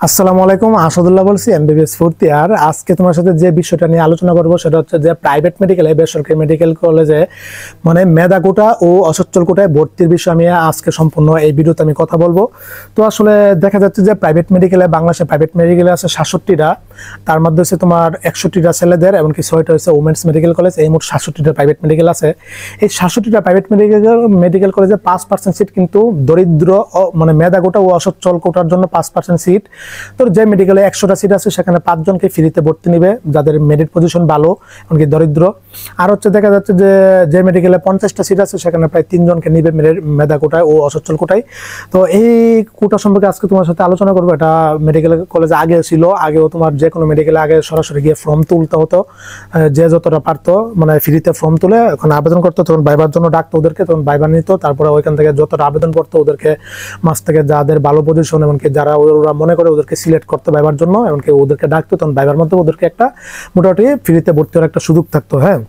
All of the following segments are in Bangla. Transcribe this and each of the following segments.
আসসালামু আলাইকুম, আসাদুল্লাহ বলছি, এমবিবিএস ফোর্থ ইয়ার। আজকে তোমার সাথে যে বিষয়টা নিয়ে আলোচনা করব সেটা হচ্ছে যে প্রাইভেট মেডিকেলে, বেসরকারি মেডিকেল কলেজে মানে মেধা কোটা ও অসচ্ছল কোটায় ভর্তির বিষয়ে আমি আজকে সম্পূর্ণ এই ভিডিওতে আমি কথা বলবো। তো আসলে দেখা যাচ্ছে যে প্রাইভেট মেডিকেলে, বাংলাদেশে প্রাইভেট মেডিকেলে আছে 67টা, তার মধ্যে হচ্ছে তোমার 61টা ছেলেদের, এমনকি 6টা হচ্ছে উমেন্স মেডিকেল কলেজ। এই মোট 67টা প্রাইভেট মেডিকেল আছে। এই 67টা প্রাইভেট মেডিকেল কলেজে 5% সিট কিন্তু দরিদ্র মানে মেধা কোটা ও অসচ্ছল কোটার জন্য 5% সিট। তো যে মেডিকেলে 100টা সিট আছে সেখানে 5 জনকে ফ্রিতে ভর্তি নিবে যাদের মেরিট পজিশন ভালো, এমনকি দরিদ্র। আর হচ্ছে দেখা যাচ্ছে যে যে মেডিকেলে 50টা সিট আছে সেখানে প্রায় 3 জনকে নিবে মেধা কোটায় ও অসচ্ছল কোটায়। তো এই কোটা সম্পর্কে আজকে তোমার সাথে আলোচনা করবো। এটা মেডিকেল কলেজে আগে ছিল, আগেও তোমার যে কোনো মেডিকেলে আগে সরাসরি গিয়ে ফর্ম তুলতে হতো, যে যতটা পারতো মানে ফ্রিতে ফর্ম তুলে ওখানে আবেদন করতো, তখন ভাইবার জন্য ডাকতো ওদেরকে, তখন ভাইবার নিত, তারপরে ওইখান থেকে যতটা আবেদন করতো ওদেরকে মাস থেকে যাদের ভালো পজিশন, এমনকি যারা ওরা মনে করে ওদেরকে সিলেক্ট করতে ভাইবার জন্য, এমনকি ওদেরকে ডাকতো, তখন ভাইবার মধ্যে ওদেরকে একটা মোটামুটি ফ্রিতে ভর্তি হওয়ার একটা সুযোগ থাকতো। হ্যাঁ,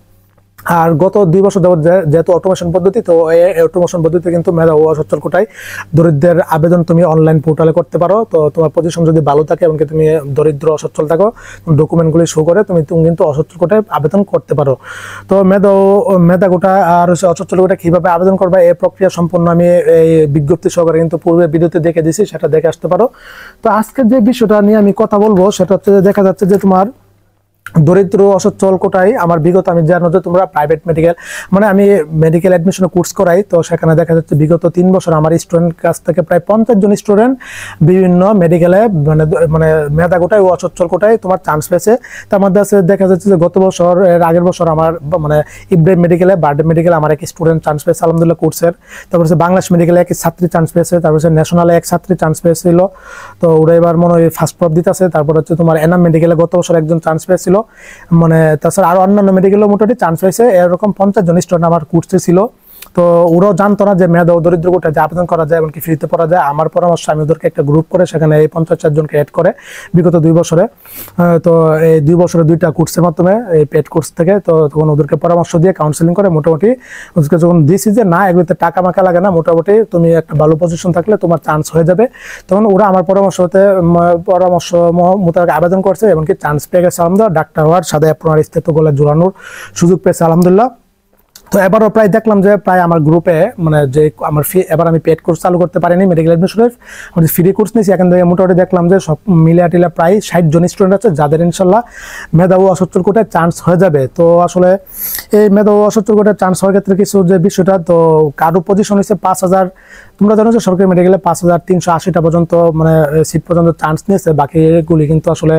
আর গত 2 বছর যাবত যেহেতু অটোমেশন পদ্ধতি, তো এই অটোমেশন পদ্ধতিতে কিন্তু মেধা ও অসচ্ছল কোটায় দরিদ্রের আবেদন তুমি অনলাইন পোর্টালে করতে পারো। তো তোমার পজিশন যদি ভালো থাকে, এমনকি তুমি দরিদ্র অসচ্ছল থাকো, ডকুমেন্টগুলি শো করে তুমি কিন্তু অসচ্ছল কোটায় আবেদন করতে পারো। তো মেধা কোটা আর অসচ্ছল কোটা কিভাবে আবেদন করবে এই প্রক্রিয়া সম্পূর্ণ আমি এই বিজ্ঞপ্তি সহকারে কিন্তু পূর্বে ভিডিওতে দেখে দিয়েছি, সেটা দেখে আসতে পারো। তো আজকের যে বিষয়টা নিয়ে আমি কথা বলবো সেটা হচ্ছে দেখা যাচ্ছে যে তোমার দরিদ্র অসচ্ছল কোটায় আমার বিগত, আমি জানো যে তোমরা প্রাইভেট মেডিকেল মানে আমি মেডিকেল অ্যাডমিশন কোর্স করাই, তো সেখানে দেখা যাচ্ছে বিগত 3 বছর আমার স্টুডেন্ট কাছ থেকে প্রায় 50 জন স্টুডেন্ট বিভিন্ন মেডিকেলে মানে মানে মেধা কোটায় ও অসচ্ছল কোটায় তোমার চান্স পেয়েছে। তার মধ্যে আছে দেখা যাচ্ছে যে গত বছর, এর আগের বছর আমার মানে ইব্রাহিম মেডিকেলে, বার্ডে মেডিকেলে আমার এক স্টুডেন্ট চান্স পেয়েছে আলহামদুলিল্লাহ কোর্সের। তারপর হচ্ছে বাংলাদেশ মেডিকেলে এক ছাত্রী চান্স পেয়েছে, তারপর হচ্ছে ন্যাশনালে এক ছাত্রী চান্স পেয়েছিল, তো ওরা এবার মনে হয় ফার্স্ট প্রপ দিতেছে। তারপর হচ্ছে তোমার এনাম মেডিকেলে গত বছর একজন চান্স পেয়েছিল, মানে তাছাড়া আরো অন্যান্য মেডিকেলের মোটামুটি চান্স পেয়েছে। এরকম 50 জন স্টুডেন্ট আমার কোর্সে ছিল। তো ওরাও জানতো না যে মেধা ও দরিদ্র কোটায় যে আবেদন করা যায়, এমনকি ফ্রিতে পড়া যায়। আমার পরামর্শ, আমি ওদেরকে একটা গ্রুপ করে সেখানে এই 50 জনকে অ্যাড করে বিগত 2 বছরে, তো এই 2 বছরে 2টা কোর্সের মাধ্যমে এই পেড কোর্স থেকে, তো তখন ওদেরকে পরামর্শ দিয়ে কাউন্সিলিং করে মোটামুটি ওদেরকে যখন দিয়েছি যে না, এগুলোতে টাকা মাকা লাগে না, মোটামুটি তুমি একটা ভালো পজিশন থাকলে তোমার চান্স হয়ে যাবে, তখন ওরা আমার পরামর্শ মোতাবেক আবেদন করছে, এমনকি চান্স পেয়ে গেছে আলহামদুলিল্লাহ। ডাক্তার হওয়ার সাথে আপনার স্থায়িত্ব গলা জোড়ানোর সুযোগ পেয়েছে আলহামদুলিল্লাহ। তো এবারও প্রায় দেখলাম যে প্রায় আমার গ্রুপে মানে যে আমার এবার আমি পেড কোর্স চালু করতে পারিনি মেডিকেল অ্যাডমিশনের, আমি ফ্রি কোর্স নিয়েছি। এখান থেকে মোটামুটি দেখলাম যে সব মিলিয়ে টিলা প্রায় 60 জন স্টুডেন্ট আছে যাদের ইনশাল্লাহ মেধা ও অসচ্ছল কোটায় চান্স হয়ে যাবে। তো আসলে এই মেধা ও অসচ্ছল কোটায় চান্স হওয়ার ক্ষেত্রে কিছু যে বিষয়টা, তো কারো পজিশন হচ্ছে 5000, তোমরা জানো যে সরকারি মেডিকেলে 5380টা পর্যন্ত মানে সিট পর্যন্ত চান্স নিয়েছে, বাকিগুলি কিন্তু আসলে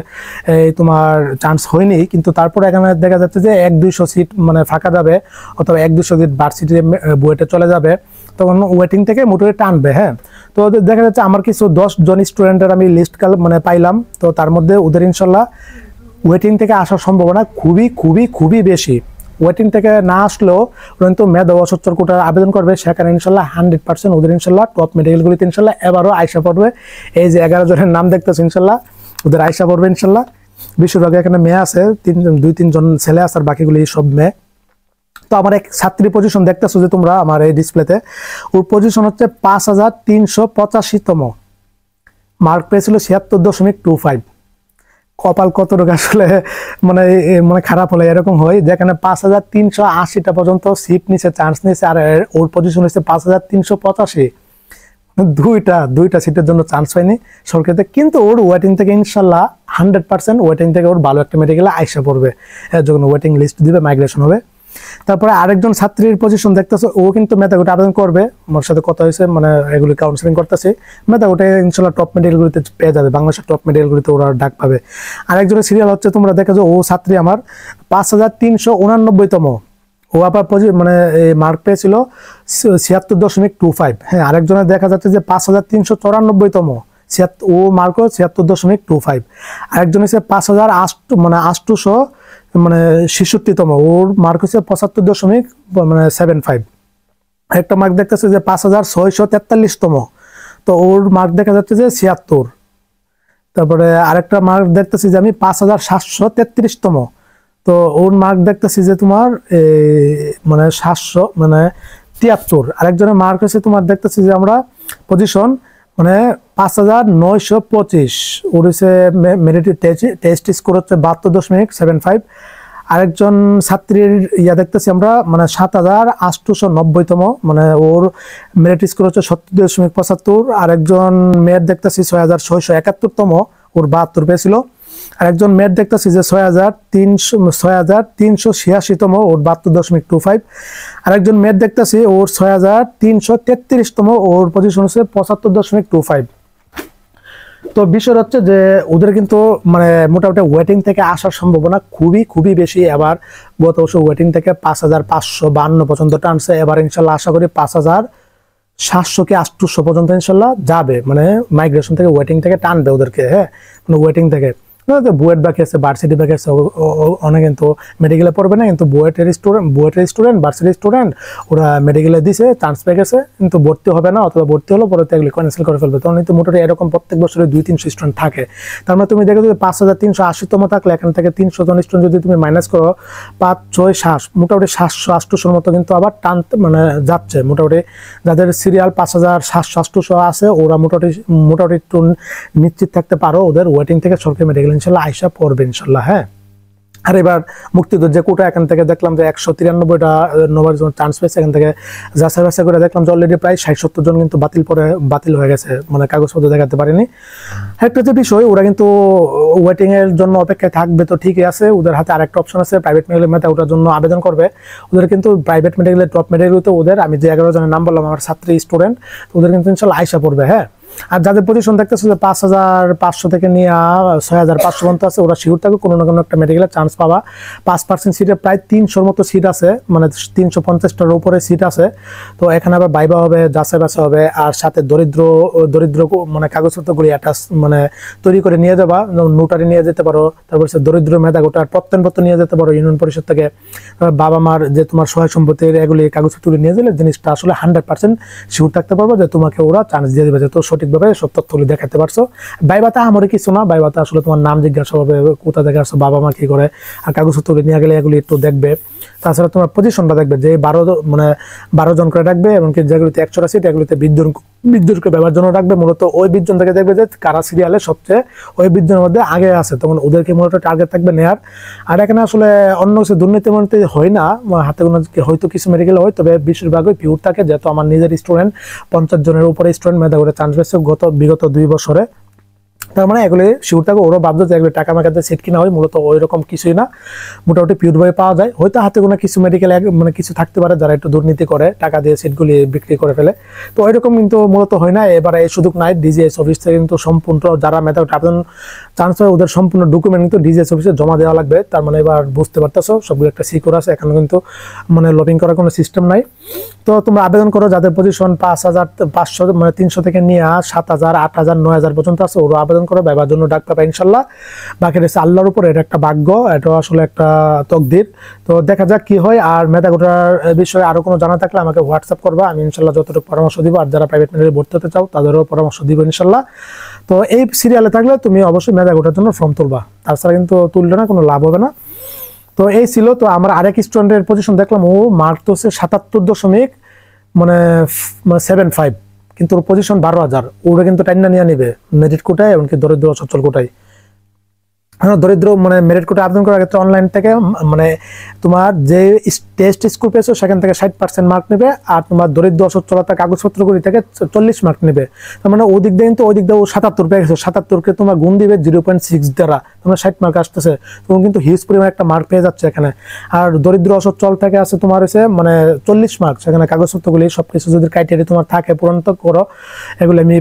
এই তোমার চান্স হয়নি। কিন্তু তারপরে এখানে দেখা যাচ্ছে যে 1-200 সিট মানে ফাঁকা যাবে, অথবা 1-200 সিট ভার্সিটি বুয়েটে চলে যাবে, তখন ওয়েটিং থেকে মোটামুটি টানবে। হ্যাঁ, তো দেখা যাচ্ছে আমার কিছু 10 জন স্টুডেন্টের আমি লিস্ট মানে পাইলাম, তো তার মধ্যে ওদের ইনশাল্লাহ ওয়েটিং থেকে আসার সম্ভাবনা খুবই খুবই খুবই বেশি। ওয়েটিং থেকে না আসলেও কিন্তু মেধা ও অসচ্ছল কোটার আবেদন করবে, সেখানে ইনশাল্লাহ 100% ওদের ইনশাল্লাহ টপ মেডিকেলগুলিতে ইনশাল্লাহ এবারও আয়সা পড়বে। এই যে 11 জনের নাম দেখতেছে ইনশাল্লাহ ওদের আয়সা পড়বে ইনশাল্লাহ। বেশিরভাগ এখানে মেয়ে আছে, 2-3 জন ছেলে আছে, আর বাকিগুলি সব মেয়ে। তো আমার এক ছাত্রী পজিশন দেখতেছো যে তোমরা আমার এই ডিসপ্লেতে, ওর পজিশন হচ্ছে 5385তম, মার্ক পেয়েছিল 76.25। কপাল কতটুকু আসলে মানে মানে খারাপ হলে এরকম হয়, যেখানে 5380টা পর্যন্ত সিট নিচে চান্স নিয়েছে, আর ওর পজিশন হচ্ছে 5385। দুইটা সিটের জন্য চান্স পায়নি সরকারিতে, কিন্তু ওর ওয়েটিং থেকে ইনশাল্লাহ 100% ওয়েটিং থেকে ওর ভালো একটা মেডিকেলে আইসা পড়বে, যখন ওয়েটিং লিস্ট দিবে মাইগ্রেশন হবে। তারপরে আরেকজন ছাত্রীর পজিশন দেখতেছে, ও কিন্তু মেধা কোটা আবেদন করবে, আমার সাথে কথা হয়েছে, মানে এগুলি কাউন্সিলিং করতেছে। মেধা কোটা ইনশাল্লাহ টপ মেডিকেলগুলিতে পেয়ে যাবে, বাংলাদেশের টপ মেডিকেলগুলিতে ওরা ডাক পাবে। আরেকজনের সিরিয়াল হচ্ছে তোমরা দেখেছো, ও ছাত্রী আমার 5389তম, ও আবার মানে মার্ক পেয়েছিল 76.25। হ্যাঁ, আরেকজনের দেখা যাচ্ছে যে 5394তম, ও মার্ক 76.25। আরেকজন হচ্ছে 5800 মানে 66তম, ওর মার্ক হচ্ছে 75.75। একটা মার্ক দেখতেছে যে 5643তম, তো ওর মার্ক দেখা যাচ্ছে যে 76। তারপরে আরেকটা মার্ক দেখতেছি যে আমি 5733তম, তো ওর মার্ক দেখতেছি যে তোমার মানে 773। আরেকজনের মার্ক হচ্ছে তোমার দেখতেছি যে আমরা পজিশন মানে 5,925 ওর হচ্ছে মেরিট টেস্ট স্কোর হচ্ছে 72.75। আরেকজন ছাত্রীর দেখতেছি আমরা মানে 7,890তম, মানে ওর মেরিট স্কোর হচ্ছে 70.75। আরেকজন মেয়ের দেখতেছি 6,671তম, ওর 72 পেয়েছিল। আরেকজন মেয়ের দেখতেছি যে 6,386তম, ওর 72.25। আরেকজন মেয়ের দেখতেছি ওর 6,333তম, ওর পজিশন হচ্ছে 75.25। তো বিষয় হচ্ছে যে ওদের কিন্তু মানে মোটামুটি ওয়েটিং থেকে আসার সম্ভাবনা খুবই খুবই বেশি। এবার গত বছর ওয়েটিং থেকে 5,552 পর্যন্ত টানছে, এবার ইনশাল্লাহ আশা করি 5,700 কি 800 পর্যন্ত ইনশাল্লাহ যাবে, মানে মাইগ্রেশন থেকে ওয়েটিং থেকে টানবে ওদেরকে। হ্যাঁ, মানে ওয়েটিং থেকে বুয়েট বাকি আছে, ভার্সিটি বাকি আছে, অনেক কিন্তু মেডিকেলে পড়বে না, কিন্তু বুয়েটের স্টুডেন্ট ভার্সিটি স্টুডেন্ট ওরা মেডিকেলে দিছে, চান্স পেয়ে গেছে, কিন্তু ভর্তি হবে না, অথবা ভর্তি হলো পরে এগুলি ক্যান্সেল করে ফেলবে। তখন কিন্তু মোটামুটি এরকম প্রত্যেক বছরে 200-300 স্টুডেন্ট থাকে। তার মানে তুমি দেখো যে 5,380তম থাকলে এখান থেকে 300 জন স্টুডেন্ট যদি তুমি মাইনাস করো, 5, 6, 7 মোটামুটি 700-800 মতো কিন্তু আবার টানতে মানে যাচ্ছে। মোটামুটি যাদের সিরিয়াল 5,700-800 আছে ওরা মোটামুটি একটু নিশ্চিত থাকতে পারো, ওদের ওয়েটিং থেকে সরকারি মেডিকেল ইনশাল্লাহ আয়সা পড়বে ইনশাল্লাহ। হ্যাঁ, আর এবার মুক্তিযোদ্ধা যে কোটা এখান থেকে দেখলাম যে 193টা নবার জন চান্স পেয়েছে, এখান থেকে যাচাই বাছাই করে দেখলাম যে অলরেডি প্রায় 60-70 জন কিন্তু বাতিল হয়ে গেছে, মানে কাগজপত্র দেখাতে পারেনি। একটা যে বিষয়, ওরা কিন্তু ওয়েটিং এর জন্য অপেক্ষায় থাকবে, তো ঠিকই আছে। ওদের হাতে আরেকটা অপশন আছে, প্রাইভেট মেডিকেল মেধা ওটার জন্য আবেদন করবে। ওদের কিন্তু প্রাইভেট মেডিকেলের টপ মেডিকেলতে ওদের আমি যে 11 জনের নাম বললাম আমার ছাত্রী স্টুডেন্ট, ওদের কিন্তু ইনশাল্লাহ আয়সা পড়বে। হ্যাঁ, আর যাদের পজিশন দেখতেছে যে 5,500 থেকে নিয়ে 6,500 পর্যন্ত আছে, ওরা শিওর থাকে কোনো না কোনো একটা মেডিকেলে চান্স পাবা। 5% সিটে প্রায় 300-র মতো সিট আছে, মানে 350টার উপরে সিট আছে। তো এখানে আবার ভাইবা হবে, যাচাই বাছাই হবে, আর সাথে দরিদ্র মানে কাগজপত্রগুলি অ্যাটাচ মানে তৈরি করে নিয়ে যাবা, নোটারি নিয়ে যেতে পারো, তারপর দরিদ্র মেধা গোটার প্রত্যয়নপত্র নিয়ে যেতে পারো ইউনিয়ন পরিষদ থেকে, বাবা মার যে তোমার সহায় সম্পত্তির এগুলি কাগজপত্রগুলি নিয়ে গেলে জিনিসটা আসলে 100% শিওর থাকতে পারবো যে তোমাকে ওরা চান্স দিয়ে দেবে, যে তো সঠিকভাবে সব তথ্যগুলি দেখাতে পারছো। বাইবাতে আমারই কিছু না, বাইবাতে আসলে তোমার নাম জিজ্ঞাসা হবে, কোথা থেকে আসছো, বাবা মা কি করে, আর কাগজপত্রগুলি নিয়ে গেলে এগুলি একটু দেখবে। তাছাড়া তোমার পজিশনটা দেখবে যে 12 জন করে রাখবে, এমনকি যেগুলিতে 100টা সিট এগুলিতে 20 জনকে ব্যবহার জন্য রাখবে। মূলত ওই 20 জন থেকে দেখবে যে কারা সিরিয়ালে সবচেয়ে ওই 20 জনের মধ্যে আগে আছে, তখন ওদেরকে মূলত টার্গেট থাকবে নেয়ার। আর এখানে আসলে অন্য কিছু দুর্নীতি হয় না, হাতে কোনো হয়তো কিছু মেডিকেল হয়, তবে বেশিরভাগই পিওর থাকে। যেহেতু আমার নিজের স্টুডেন্ট 50 জনের উপরে স্টুডেন্ট মেধা করে চান্স পেয়েছে বিগত 2 বছরে, তার মানে এগুলি শিওর থাকে। ওরা ভাবছে যে এগুলি টাকা মাকাতে সিট কিনা হয়, মূলত ওই রকম কিছুই না, মোটামুটি পিওর ভাবে পাওয়া যায়। হয়তো হাতে কোনো কিছু মেডিকেল মানে কিছু থাকতে পারে যারা একটু দুর্নীতি করে, টাকা দিয়ে সিটগুলি বিক্রি করে ফেলে, তো ওইরকম কিন্তু মূলত হয় না। এবারে এই সুযোগ নাই, ডিজিএস অফিস থেকে কিন্তু সম্পূর্ণ যারা মেধা আবেদন চান্স হয় ওদের সম্পূর্ণ ডকুমেন্ট কিন্তু ডিজিএস অফিসে জমা দেওয়া লাগবে। তার মানে এবার বুঝতে পারতেছো সবগুলো একটা সিকিউর আছে, এখানে কিন্তু মানে লবিং করার কোনো সিস্টেম নাই। তো তোমরা আবেদন করো, যাদের পজিশন 5,500 মানে 300 থেকে নিয়ে 7,000, 8,000, 9,000 পর্যন্ত আছে, ওরা আবেদন করো, ভাইবার জন্য ডাক পাবে ইনশাল্লাহ। বাকি রয়েছে আল্লাহর উপর, এটা একটা ভাগ্য, এটা আসলে একটা তকদির। তো দেখা যাক কি হয়। আর মেধা কোটার বিষয়ে আরো কোনো জানা থাকলে আমাকে হোয়াটসঅ্যাপ করবা, আমি ইনশাল্লাহ যতটুকু পরামর্শ দিব। আর যারা প্রাইভেট মেডিকেলে ভর্তি হতে চাও তাদেরও পরামর্শ দিব ইনশাল্লাহ। তো এই সিরিয়ালে থাকলে তুমি অবশ্যই মেধা কোটার জন্য ফর্ম তুলবা, তাছাড়া কিন্তু তুললে না কোনো লাভ হবে না। তো এই ছিল। তো আমার আরেক স্টুডেন্টের পজিশন দেখলাম, ও মার্ক তো হচ্ছে 77.75, কিন্তু ওর পজিশন 12,000, ওরা কিন্তু টাইনা নিয়ে নিবে মেরিট কোটায়, এমনকি দরিদ্র সচ্ছল কোটায়। দরিদ্র মানে মেরিট কোটা আবেদন করার ক্ষেত্রে অনলাইন থেকে মানে তোমার যে টেস্ট স্কোর পেয়েছো সেখান থেকে 60% মার্ক নেবে, আর তোমার দরিদ্র অসচ্ছলতা কাগজপত্রগুলি থেকে 40 মার্ক নেবে। তার মানে ওই দিক দিয়ে কিন্তু ওই দিক দিয়ে 77 পেয়ে গেছো, 77কে তোমার গুণ দিবে 0.6 দ্বারা, তোমার 60 মার্ক আসতেছে, তুমি কিন্তু হিউজ পরিমাণ একটা মার্ক পেয়ে যাচ্ছে এখানে। আর দরিদ্র অসচ্ছল থেকে আছে তোমার হচ্ছে মানে 40 মার্ক, সেখানে কাগজপত্রগুলি সবকিছু যদি ক্রাইটেরিয়া তোমার থাকে পূরণ করো, এগুলো আমি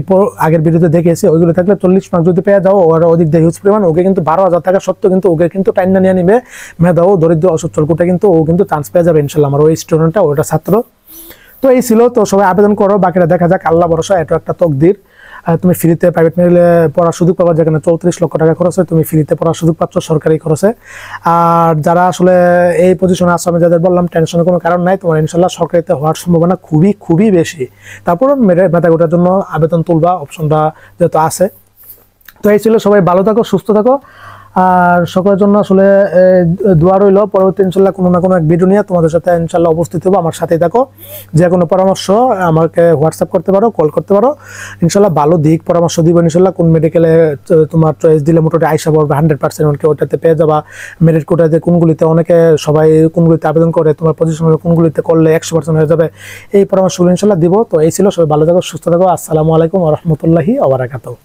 আগের ভিডিওতে দেখেছি, ওইগুলো থাকলে 40 মার্ক যদি পেয়ে যাও, ওরা ওই দিক দিয়ে হিউজ পরিমাণ, ওকে কিন্তু 12,000 টাকা সত্ত্বেও কিন্তু ওকে কিন্তু টাইনা নিয়ে নিবে মেধাও দরিদ্র অসচ্ছল কোটা, কিন্তু ও কিন্তু চান্স পেয়ে যাবে ইনশাল্লাহ, আমার ওই স্টুডেন্টটা ওটা ছাত্র। তো এই ছিল। তো সবাই আবেদন করো, বাকিটা দেখা যাক, আল্লাহ ভরসা, এটা একটা তকদির। তুমি ফ্রিতে প্রাইভেট মেডিকেলে পড়ার সুযোগ পাবা, যেখানে 34 লক্ষ টাকা খরচ হয়, তুমি ফ্রিতে পড়ার সুযোগ পাচ্ছ সরকারি খরচে। আর যারা আসলে এই পজিশনে আসো, আমি যাদের বললাম টেনশনের কোনো কারণ নাই, তোমার ইনশাল্লাহ সরকারিতে হওয়ার সম্ভাবনা খুবই খুবই বেশি। তারপর মেধা কোটার জন্য আবেদন তুলবা, অপশনটা যেহেতু আছে। তো এই ছিল। সবাই ভালো থাকো, সুস্থ থাকো, আর সকলের জন্য আসলে দোয়া রইল। পরবর্তী ইনশাল্লাহ কোনো না কোনো এক ভিডিও নিয়ে তোমাদের সাথে ইনশাল্লাহ উপস্থিত হবো। আমার সাথেই থাকো। যে কোনো পরামর্শ আমাকে হোয়াটসঅ্যাপ করতে পারো, কল করতে পারো। ইনশাল্লাহ ভালো দিক পরামর্শ দিব ইনশাল্লাহ। কোন মেডিকেলে তোমার চয়েস দিলে মোটামুটি আইসা পড়বে 100%, অনেকে ওটাতে পেয়ে যাবা। মেরিট কোটাতে কোনগুলিতে অনেকে সবাই কোনগুলিতে আবেদন করে, তোমার পজিশন কোনগুলিতে করলে 100% হয়ে যাবে, এই পরামর্শগুলো ইনশাল্লাহ দিব। তো এই ছিল, সবাই ভালো থাকো, সুস্থ থাকো। আসসালামু আলাইকুম ওয়া রাহমাতুল্লাহি ওয়া বারাকাতুহু।